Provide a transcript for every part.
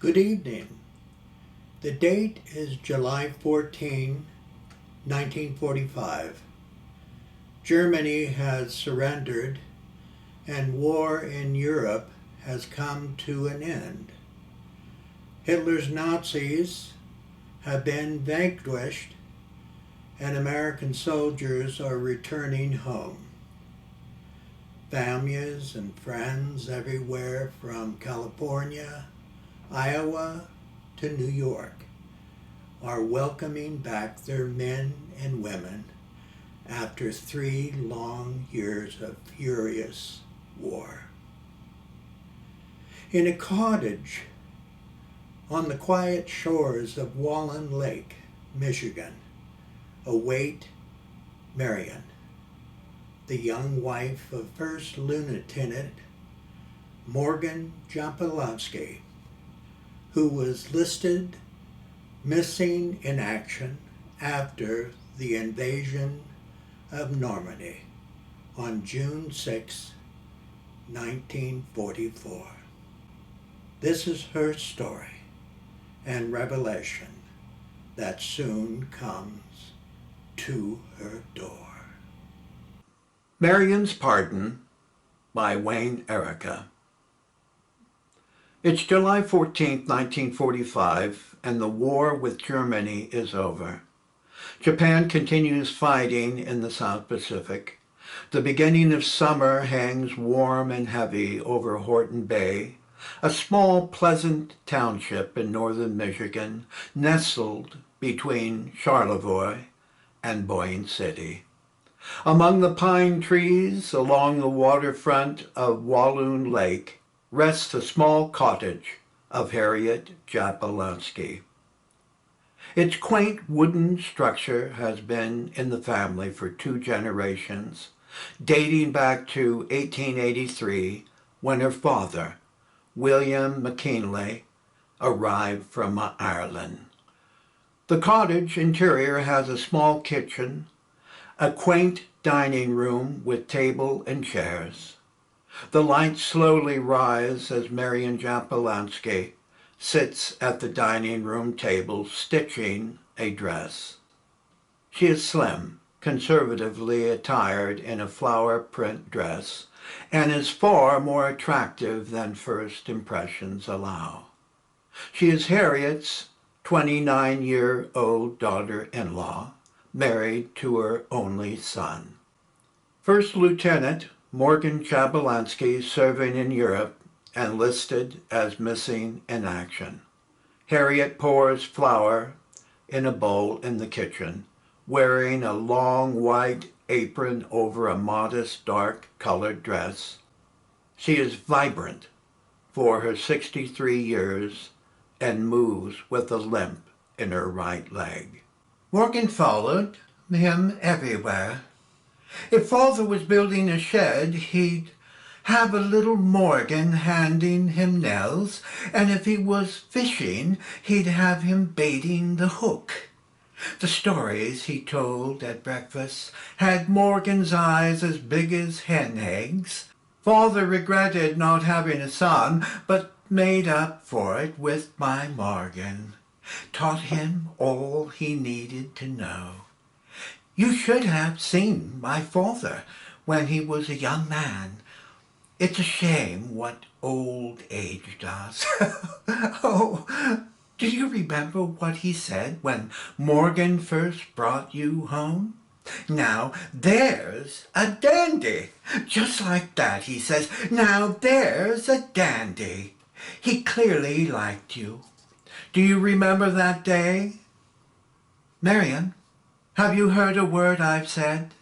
Good evening. The date is July 14, 1945. Germany has surrendered and war in Europe has come to an end. Hitler's Nazis have been vanquished and American soldiers are returning home. Families and friends everywhere from California, Iowa to New York are welcoming back their men and women after 3 long years of furious war. In a cottage on the quiet shores of Walloon Lake, Michigan, await Mariam, the young wife of First Lieutenant Morgan Jablonski, who was listed missing in action after the invasion of Normandy on June 6, 1944. This is her story and revelation that soon comes to her door. Mariam's Pardon by Wayne Erreca. It's July 14, 1945, and the war with Germany is over. Japan continues fighting in the South Pacific. The beginning of summer hangs warm and heavy over Horton Bay, a small, pleasant township in northern Michigan, nestled between Charlevoix and Boyne City. Among the pine trees along the waterfront of Walloon Lake rests the small cottage of Harriet Jablonski. Its quaint wooden structure has been in the family for 2 generations, dating back to 1883 when her father, William McKinley, arrived from Ireland. The cottage interior has a small kitchen, a quaint dining room with table and chairs. The lights slowly rise as Mariam Jablonski sits at the dining room table stitching a dress. She is slim, conservatively attired in a flower print dress, and is far more attractive than first impressions allow. She is Harriet's 29-year-old daughter-in-law, married to her only son. First Lieutenant Morgan Jablonski, serving in Europe and listed as missing in action. Harriet pours flour in a bowl in the kitchen, wearing a long white apron over a modest dark-colored dress. She is vibrant for her 63 years and moves with a limp in her right leg. Morgan followed him everywhere. If Father was building a shed, he'd have a little Morgan handing him nails, and if he was fishing, he'd have him baiting the hook. The stories he told at breakfast had Morgan's eyes as big as hen eggs. Father regretted not having a son, but made up for it with my Morgan. Taught him all he needed to know. You should have seen my father when he was a young man. It's a shame what old age does. Oh, do you remember what he said when Morgan first brought you home? Now there's a dandy. Just like that, he says. Now there's a dandy. He clearly liked you. Do you remember that day? Mariam, have you heard a word I've said?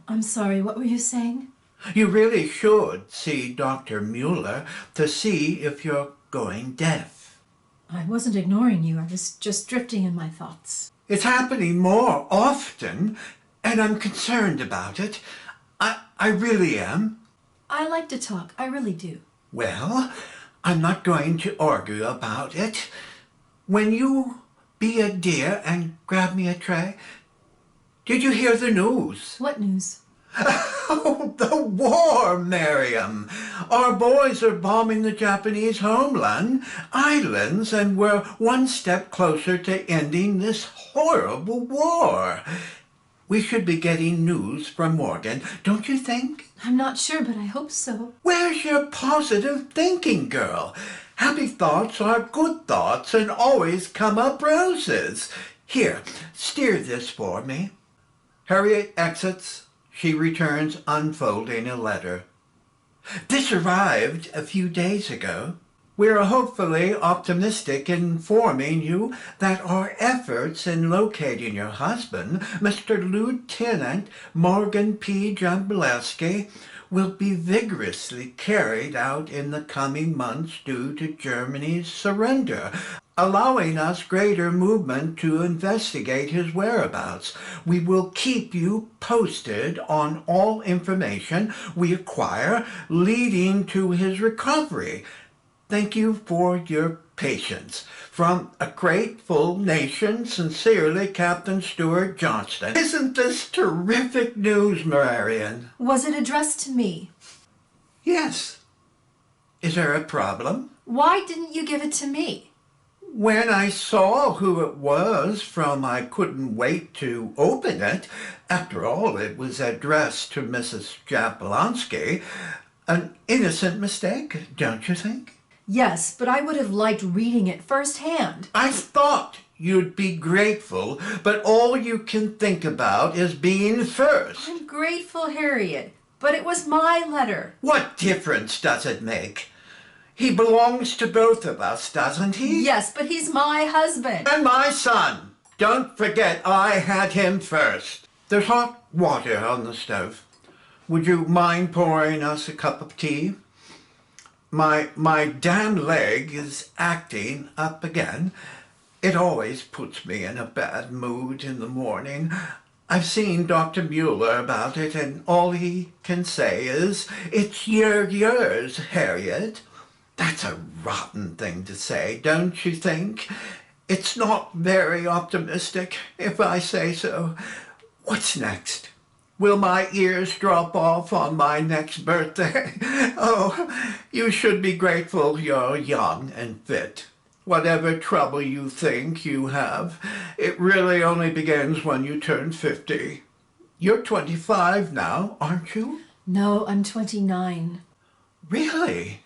I'm sorry, what were you saying? You really should see Dr. Mueller to see if you're going deaf. I wasn't ignoring you, I was just drifting in my thoughts. It's happening more often, and I'm concerned about it. I really am. I like to talk, I really do. Well, I'm not going to argue about it. When you be a dear and grab me a tray. Did you hear the news? What news? Oh, the war, Mariam. Our boys are bombing the Japanese homeland, islands, and we're one step closer to ending this horrible war. We should be getting news from Morgan, don't you think? I'm not sure, but I hope so. Where's your positive thinking, girl? Happy thoughts are good thoughts and always come up roses. Here, steer this for me. Harriet exits. She returns, unfolding a letter. This arrived a few days ago. We are hopefully optimistic in informing you that our efforts in locating your husband, Mr. Lieutenant Morgan P. Jablonski, will be vigorously carried out in the coming months due to Germany's surrender, allowing us greater movement to investigate his whereabouts. We will keep you posted on all information we acquire leading to his recovery. Thank you for your patience. From a grateful nation, sincerely, Captain Stuart Johnston. Isn't this terrific news, Mariam? Was it addressed to me? Yes. Is there a problem? Why didn't you give it to me? When I saw who it was from, I couldn't wait to open it. After all, it was addressed to Mrs. Jablonski. An innocent mistake, don't you think? Yes, but I would have liked reading it firsthand. I thought you'd be grateful, but all you can think about is being first. I'm grateful, Harriet, but it was my letter. What difference does it make? He belongs to both of us, doesn't he? Yes, but he's my husband. And my son. Don't forget I had him first. There's hot water on the stove. Would you mind pouring us a cup of tea? My damn leg is acting up again. It always puts me in a bad mood in the morning. I've seen Dr. Mueller about it, and all he can say is, "It's yours, Harriet." That's a rotten thing to say, don't you think? It's not very optimistic, if I say so. What's next? Will my ears drop off on my next birthday? Oh, you should be grateful you're young and fit. Whatever trouble you think you have, it really only begins when you turn 50. You're 25 now, aren't you? No, I'm 29. Really?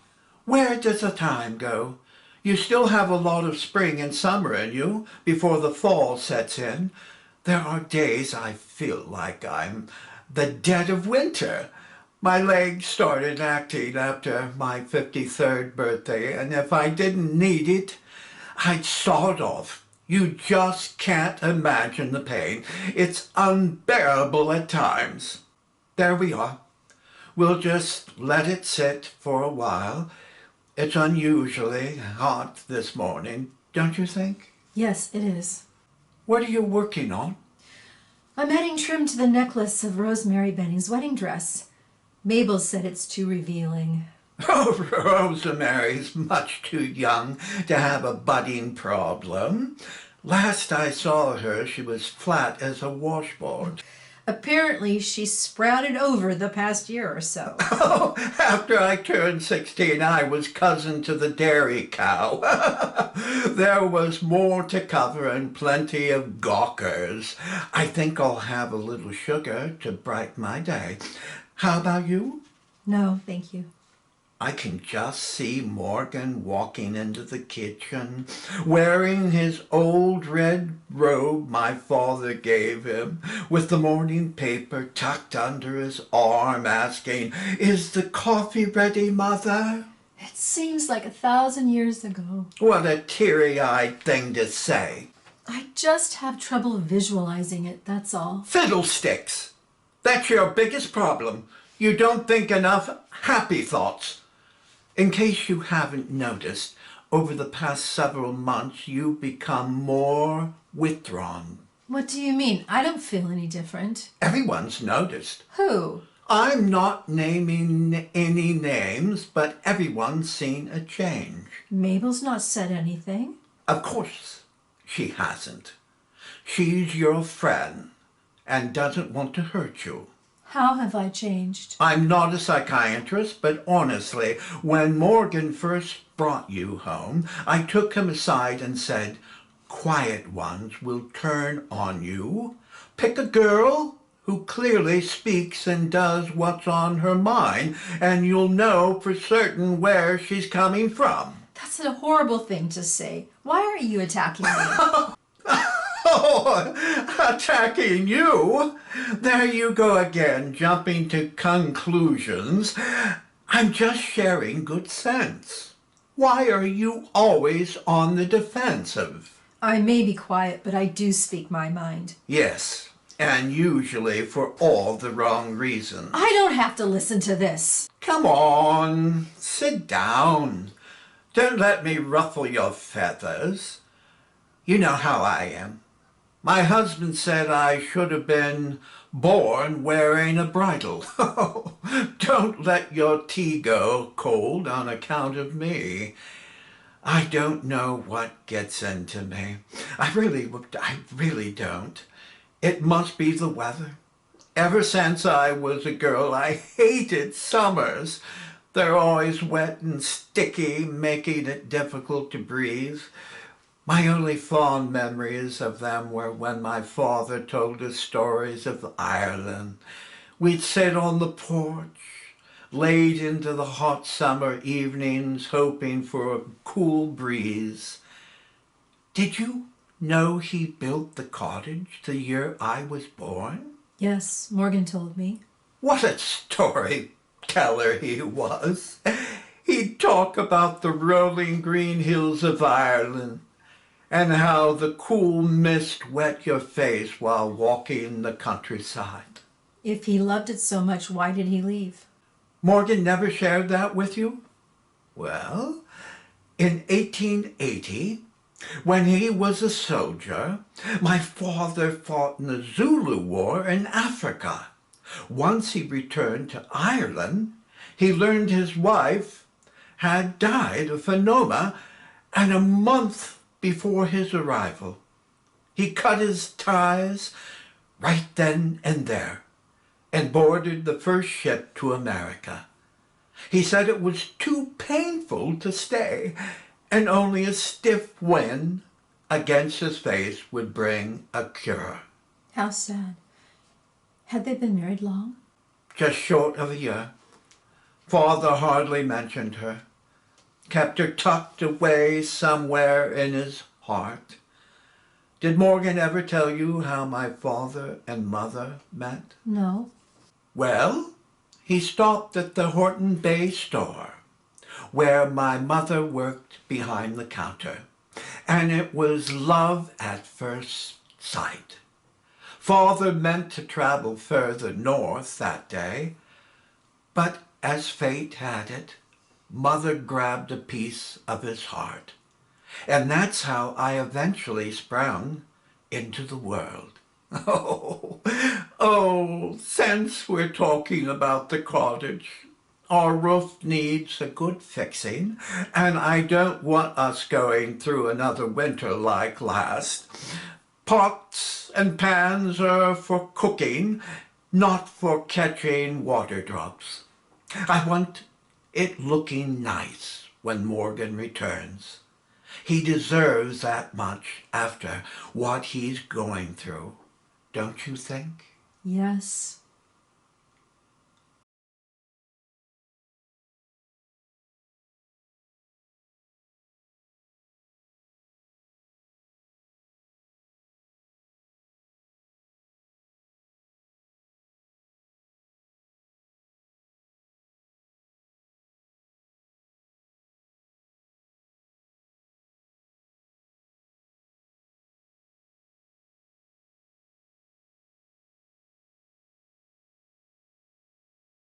Where does the time go? You still have a lot of spring and summer in you before the fall sets in. There are days I feel like I'm the dead of winter. My legs started acting after my 53rd birthday, and if I didn't need it, I'd saw it off. You just can't imagine the pain. It's unbearable at times. There we are. We'll just let it sit for a while. It's unusually hot this morning, don't you think? Yes, it is. What are you working on? I'm adding trim to the necklace of Rosemary Benny's wedding dress. Mabel said it's too revealing. Oh, Rosemary's much too young to have a budding problem. Last I saw her, she was flat as a washboard. Apparently, she sprouted over the past year or so. Oh, after I turned 16, I was cousin to the dairy cow. There was more to cover and plenty of gawkers. I think I'll have a little sugar to brighten my day. How about you? No, thank you. I can just see Morgan walking into the kitchen, wearing his old red robe my father gave him, with the morning paper tucked under his arm, asking, "Is the coffee ready, Mother?" It seems like 1,000 years ago. What a teary-eyed thing to say. I just have trouble visualizing it, that's all. Fiddlesticks! That's your biggest problem. You don't think enough happy thoughts. In case you haven't noticed, over the past several months you've become more withdrawn. What do you mean? I don't feel any different. Everyone's noticed. Who? I'm not naming any names, but everyone's seen a change. Mabel's not said anything. Of course she hasn't. She's your friend and doesn't want to hurt you. How have I changed? I'm not a psychiatrist, but honestly, when Morgan first brought you home, I took him aside and said, quiet ones will turn on you. Pick a girl who clearly speaks and does what's on her mind, and you'll know for certain where she's coming from. That's a horrible thing to say. Why are you attacking me? Oh, attacking you? There you go again, jumping to conclusions. I'm just sharing good sense. Why are you always on the defensive? I may be quiet, but I do speak my mind. Yes, and usually for all the wrong reasons. I don't have to listen to this. Come on, sit down. Don't let me ruffle your feathers. You know how I am. My husband said I should have been born wearing a bridle. Don't let your tea go cold on account of me. I don't know what gets into me. I really don't. It must be the weather. Ever since I was a girl, I hated summers. They're always wet and sticky, making it difficult to breathe. My only fond memories of them were when my father told us stories of Ireland. We'd sit on the porch, late into the hot summer evenings, hoping for a cool breeze. Did you know he built the cottage the year I was born? Yes, Morgan told me. What a storyteller he was. He'd talk about the rolling green hills of Ireland, and how the cool mist wet your face while walking the countryside. If he loved it so much, why did he leave? Morgan never shared that with you? Well, in 1880, when he was a soldier, my father fought in the Zulu War in Africa. Once he returned to Ireland, he learned his wife had died of pneumonia, and a month before his arrival, he cut his ties right then and there and boarded the first ship to America. He said it was too painful to stay, and only a stiff wind against his face would bring a cure. How sad. Had they been married long? Just short of a year. Father hardly mentioned her. Kept her tucked away somewhere in his heart. Did Morgan ever tell you how my father and mother met? No. Well, he stopped at the Horton Bay store, where my mother worked behind the counter, and it was love at first sight. Father meant to travel further north that day, but as fate had it, Mother grabbed a piece of his heart. And that's how I eventually sprung into the world. Since we're talking about the cottage, our roof needs a good fixing, and I don't want us going through another winter like last. Pots and pans are for cooking, not for catching water drops. I want it looking nice when Morgan returns. He deserves that much after what he's going through, don't you think? Yes.